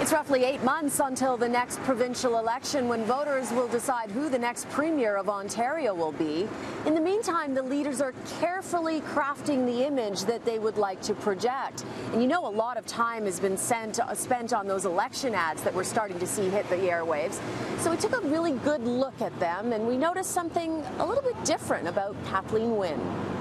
It's roughly 8 months until the next provincial election, when voters will decide who the next Premier of Ontario will be. In the meantime, the leaders are carefully crafting the image that they would like to project. And you know, a lot of time has been spent on those election ads that we're starting to see hit the airwaves. So we took a really good look at them, and we noticed something a little bit different about Kathleen Wynne.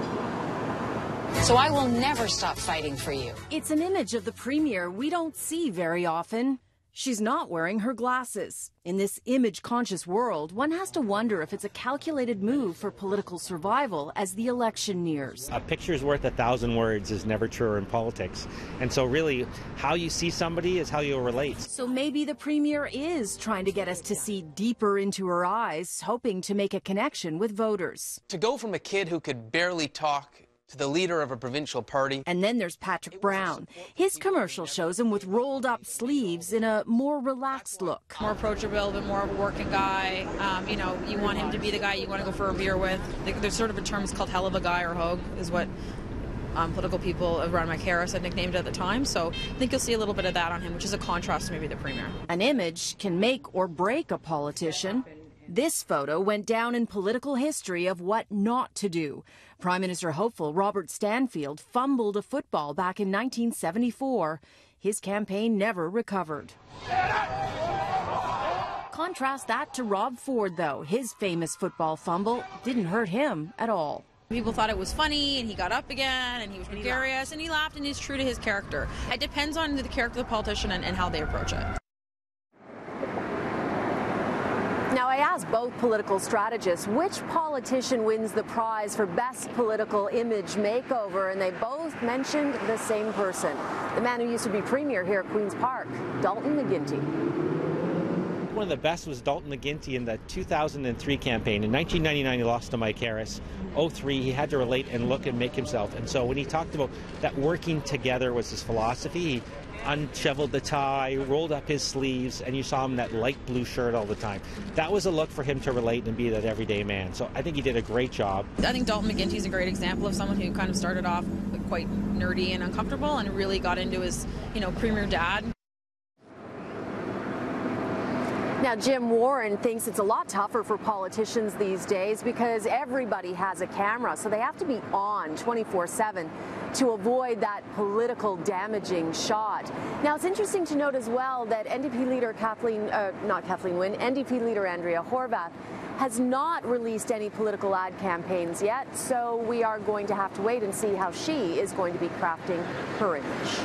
So I will never stop fighting for you. It's an image of the Premier we don't see very often. She's not wearing her glasses. In this image-conscious world, one has to wonder if it's a calculated move for political survival as the election nears. A picture's worth 1,000 words is never truer in politics. And so really, how you see somebody is how you'll relate. So maybe the Premier is trying to get us to see deeper into her eyes, hoping to make a connection with voters. To go from a kid who could barely talk to the leader of a provincial party. And then there's Patrick Brown. His commercial shows him with rolled up sleeves in a more relaxed look. More approachable, but more of a working guy. You know, you want him to be the guy you want to go for a beer with. There's sort of a term called hell of a guy or hogue, is what political people around my Harris had nicknamed it at the time. So I think you'll see a little bit of that on him, which is a contrast to maybe the Premier. An image can make or break a politician. This photo went down in political history of what not to do. Prime Minister hopeful Robert Stanfield fumbled a football back in 1974. His campaign never recovered. Contrast that to Rob Ford, though. His famous football fumble didn't hurt him at all. People thought it was funny, and he got up again, and he was gregarious, and he laughed, and he's true to his character. It depends on the character of the politician and how they approach it. Now, I asked both political strategists which politician wins the prize for best political image makeover, and they both mentioned the same person, the man who used to be Premier here at Queen's Park, Dalton McGuinty. One of the best was Dalton McGuinty in the 2003 campaign. In 1999, he lost to Mike Harris. 2003, he had to relate and look and make himself. And so when he talked about that working together was his philosophy, he unshoveled the tie, rolled up his sleeves, and you saw him in that light blue shirt all the time. That was a look for him to relate and be that everyday man. So I think he did a great job. I think Dalton McGuinty's a great example of someone who kind of started off quite nerdy and uncomfortable and really got into his, Premier dad. Now, Jim Warren thinks it's a lot tougher for politicians these days because everybody has a camera, so they have to be on 24/7 to avoid that political damaging shot. Now, it's interesting to note as well that NDP leader NDP leader Andrea Horwath has not released any political ad campaigns yet, so we are going to have to wait and see how she is going to be crafting her image.